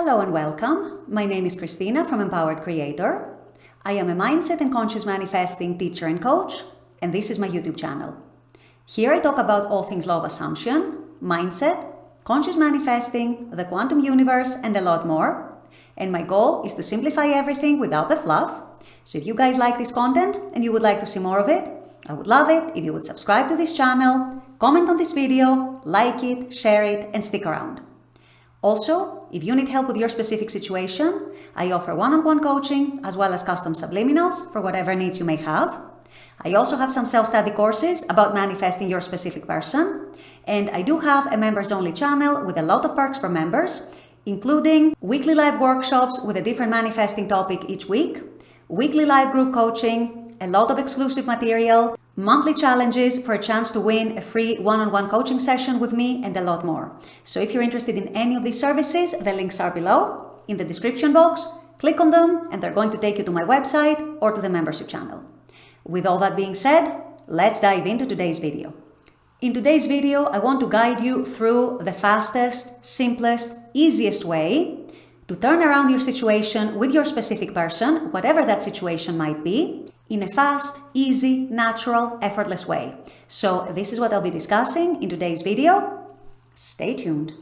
Hello and welcome. My name is Christina from Empowered Creator. I am a mindset and conscious manifesting teacher and coach, and this is my YouTube channel. Here I talk about all things law of assumption, mindset, conscious manifesting, the quantum universe, and a lot more. And my goal is to simplify everything without the fluff. So if you guys like this content and you would like to see more of it, I would love it if you would subscribe to this channel, comment on this video, like it, share it, and stick around. Also, if you need help with your specific situation, I offer one-on-one coaching as well as custom subliminals for whatever needs you may have. I also have some self-study courses about manifesting your specific person, and I do have a members-only channel with a lot of perks for members, including weekly live workshops with a different manifesting topic each week, weekly live group coaching, a lot of exclusive material, monthly challenges for a chance to win a free one-on-one coaching session with me, and a lot more. So if you're interested in any of these services, the links are below in the description box. Click on them and they're going to take you to my website or to the membership channel. With all that being said, let's dive into today's video. In today's video, I want to guide you through the fastest, simplest, easiest way to turn around your situation with your specific person, whatever that situation might be, in a fast, easy, natural, effortless way. So this is what I'll be discussing in today's video. Stay tuned.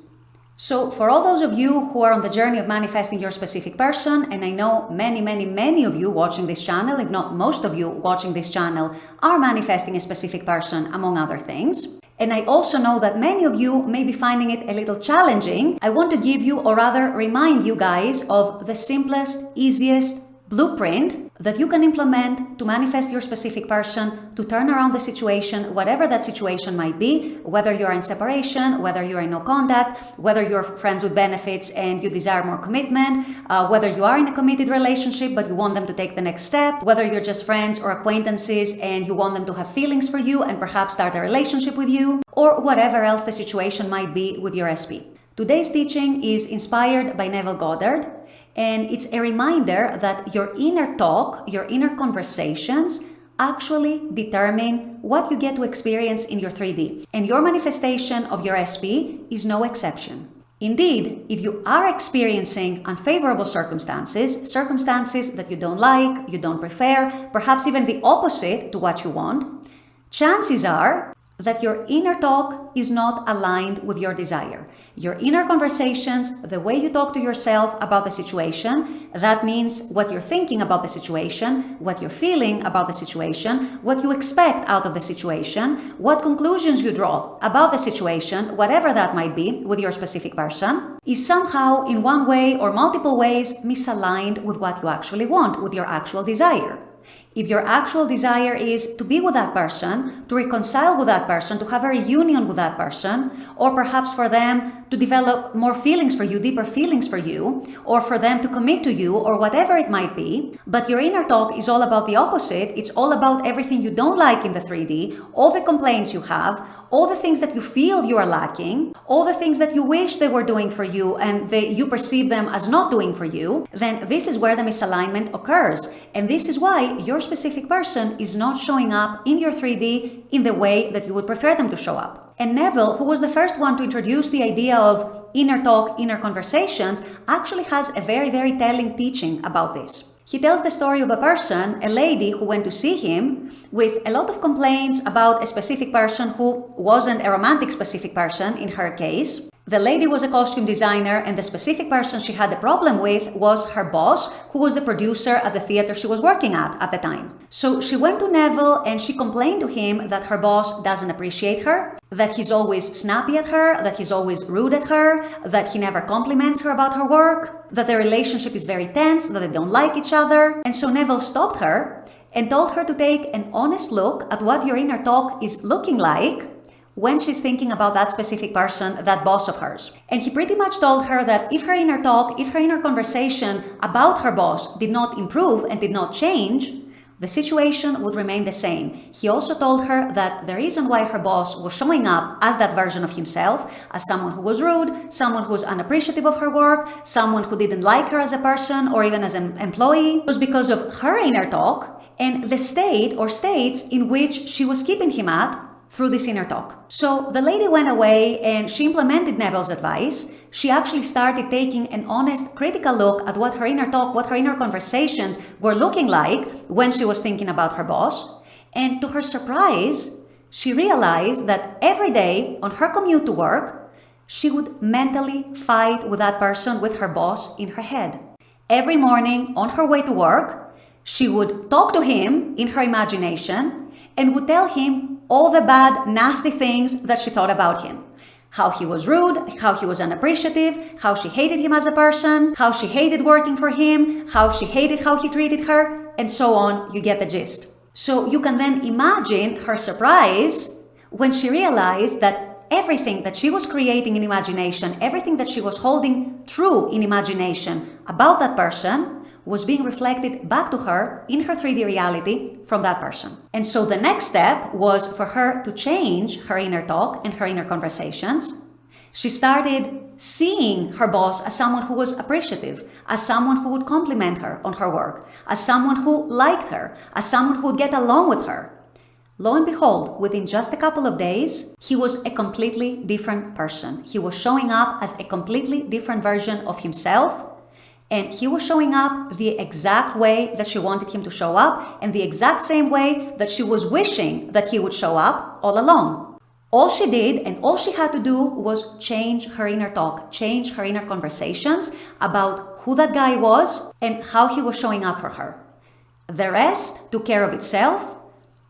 So for all those of you who are on the journey of manifesting your specific person, and I know many of you watching this channel, if not most of you watching this channel, are manifesting a specific person, among other things. And I also know that many of you may be finding it a little challenging. I want to give you, or rather remind you guys, of the simplest, easiest blueprint that you can implement to manifest your specific person, to turn around the situation, whatever that situation might be, whether you're in separation, whether you're in no contact, whether you're friends with benefits and you desire more commitment, whether you are in a committed relationship but you want them to take the next step, whether you're just friends or acquaintances and you want them to have feelings for you and perhaps start a relationship with you, or whatever else the situation might be with your SP. Today's teaching is inspired by Neville Goddard, and it's a reminder that your inner talk, your inner conversations actually determine what you get to experience in your 3D. And your manifestation of your SP is no exception. Indeed, if you are experiencing unfavorable circumstances that you don't like, you don't prefer, perhaps even the opposite to what you want, chances are that your inner talk is not aligned with your desire. Your inner conversations, the way you talk to yourself about the situation, that means what you're thinking about the situation, what you're feeling about the situation, what you expect out of the situation, what conclusions you draw about the situation, whatever that might be with your specific person, is somehow in one way or multiple ways misaligned with what you actually want, with your actual desire. If your actual desire is to be with that person, to reconcile with that person, to have a reunion with that person, or perhaps for them to develop more feelings for you, deeper feelings for you, or for them to commit to you, or whatever it might be, but your inner talk is all about the opposite, it's all about everything you don't like in the 3D, all the complaints you have, all the things that you feel you are lacking, all the things that you wish they were doing for you and you perceive them as not doing for you, then this is where the misalignment occurs. And this is why your specific person is not showing up in your 3D in the way that you would prefer them to show up. And Neville, who was the first one to introduce the idea of inner talk, inner conversations, actually has a very telling teaching about this. He tells the story of a person, a lady who went to see him with a lot of complaints about a specific person who wasn't a romantic specific person in her case. The lady was a costume designer, and the specific person she had a problem with was her boss, who was the producer at the theater she was working at the time. So she went to Neville and she complained to him that her boss doesn't appreciate her, that he's always snappy at her, that he's always rude at her, that he never compliments her about her work, that their relationship is very tense, that they don't like each other. And so Neville stopped her and told her to take an honest look at what your inner talk is looking like when she's thinking about that specific person, that boss of hers. And he pretty much told her that if her inner talk, if her inner conversation about her boss did not improve and did not change, the situation would remain the same. He also told her that the reason why her boss was showing up as that version of himself, as someone who was rude, someone who was unappreciative of her work, someone who didn't like her as a person or even as an employee, was because of her inner talk and the state or states in which she was keeping him at through this inner talk. So the lady went away and she implemented Neville's advice. She actually started taking an honest, critical look at what her inner talk, what her inner conversations were looking like when she was thinking about her boss. And to her surprise, she realized that every day on her commute to work, she would mentally fight with that person, with her boss, in her head. Every morning on her way to work, she would talk to him in her imagination and would tell him all the bad, nasty things that she thought about him. How he was rude, how he was unappreciative, how she hated him as a person, how she hated working for him, how she hated how he treated her, and so on. You get the gist. So you can then imagine her surprise when she realized that everything that she was creating in imagination, everything that she was holding true in imagination about that person, was being reflected back to her in her 3D reality from that person. And so the next step was for her to change her inner talk and her inner conversations. She started seeing her boss as someone who was appreciative, as someone who would compliment her on her work, as someone who liked her, as someone who would get along with her. Lo and behold, within just a couple of days, he was a completely different person. He was showing up as a completely different version of himself. And he was showing up the exact way that she wanted him to show up and the exact same way that she was wishing that he would show up all along. All she did and all she had to do was change her inner talk, change her inner conversations about who that guy was and how he was showing up for her. The rest took care of itself.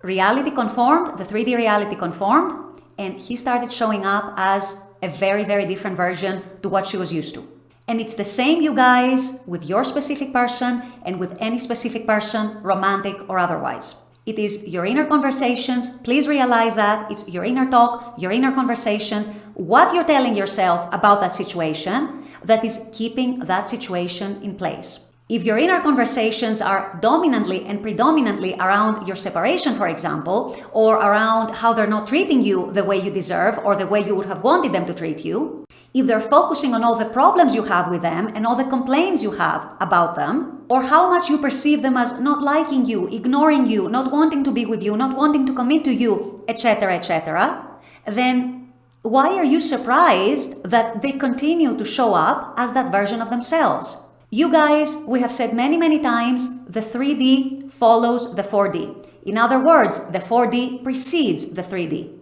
Reality conformed, the 3D reality conformed, and he started showing up as a very, very different version to what she was used to. And it's the same, you guys, with your specific person and with any specific person, romantic or otherwise. It is your inner conversations. Please realize that it's your inner talk, your inner conversations, what you're telling yourself about that situation that is keeping that situation in place. If your inner conversations are dominantly and predominantly around your separation, for example, or around how they're not treating you the way you deserve or the way you would have wanted them to treat you, if they're focusing on all the problems you have with them and all the complaints you have about them, or how much you perceive them as not liking you, ignoring you, not wanting to be with you, not wanting to commit to you, etc., then why are you surprised that they continue to show up as that version of themselves? You guys, we have said many, many times, the 3D follows the 4D. In other words, the 4D precedes the 3D.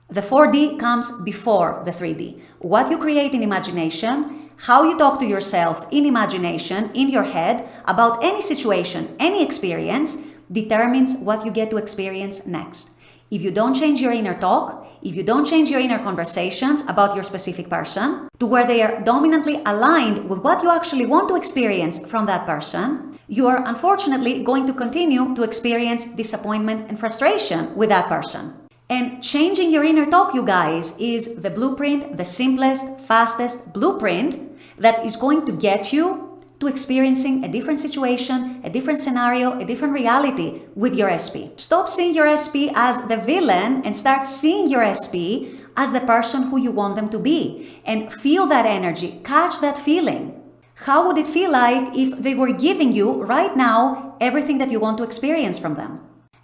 The 4D comes before the 3D. What you create in imagination, how you talk to yourself in imagination, in your head, about any situation, any experience, determines what you get to experience next. If you don't change your inner talk, if you don't change your inner conversations about your specific person to where they are dominantly aligned with what you actually want to experience from that person, you are unfortunately going to continue to experience disappointment and frustration with that person. And changing your inner talk, you guys, is the blueprint, the simplest, fastest blueprint that is going to get you to experiencing a different situation, a different scenario, a different reality with your SP. Stop seeing your SP as the villain and start seeing your SP as the person who you want them to be. And feel that energy, catch that feeling. How would it feel like if they were giving you right now everything that you want to experience from them?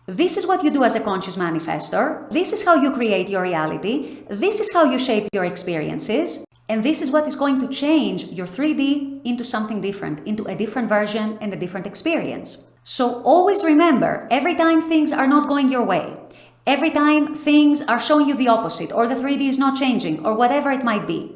This is what you do as a conscious manifestor. This is how you create your reality. This is how you shape your experiences. And this is what is going to change your 3D into something different, into a different version and a different experience. So always remember, every time things are not going your way, every time things are showing you the opposite, or the 3D is not changing, or whatever it might be,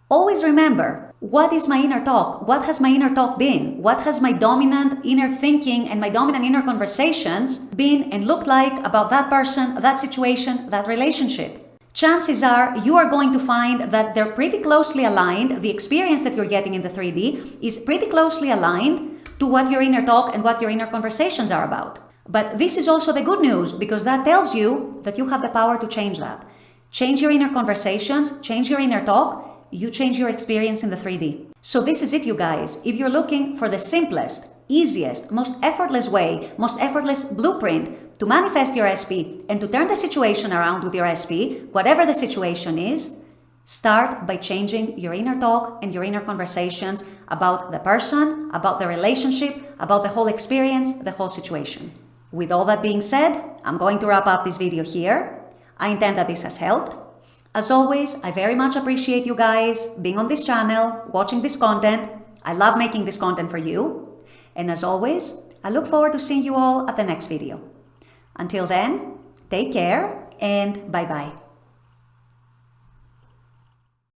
always remember, what is my inner talk? What has my inner talk been? What has my dominant inner thinking and my dominant inner conversations been and looked like about that person, that situation, that relationship? Chances are you are going to find that they're pretty closely aligned. The experience that you're getting in the 3D is pretty closely aligned to what your inner talk and what your inner conversations are about. But this is also the good news, because that tells you that you have the power to change that. Change your inner conversations, change your inner talk, you change your experience in the 3D. So this is it, you guys. If you're looking for the simplest, easiest, most effortless way, most effortless blueprint to manifest your SP and to turn the situation around with your SP, whatever the situation is, start by changing your inner talk and your inner conversations about the person, about the relationship, about the whole experience, the whole situation. With all that being said, I'm going to wrap up this video here. I intend that this has helped. As always, I very much appreciate you guys being on this channel, watching this content. I love making this content for you. And as always, I look forward to seeing you all at the next video. Until then, take care and bye-bye.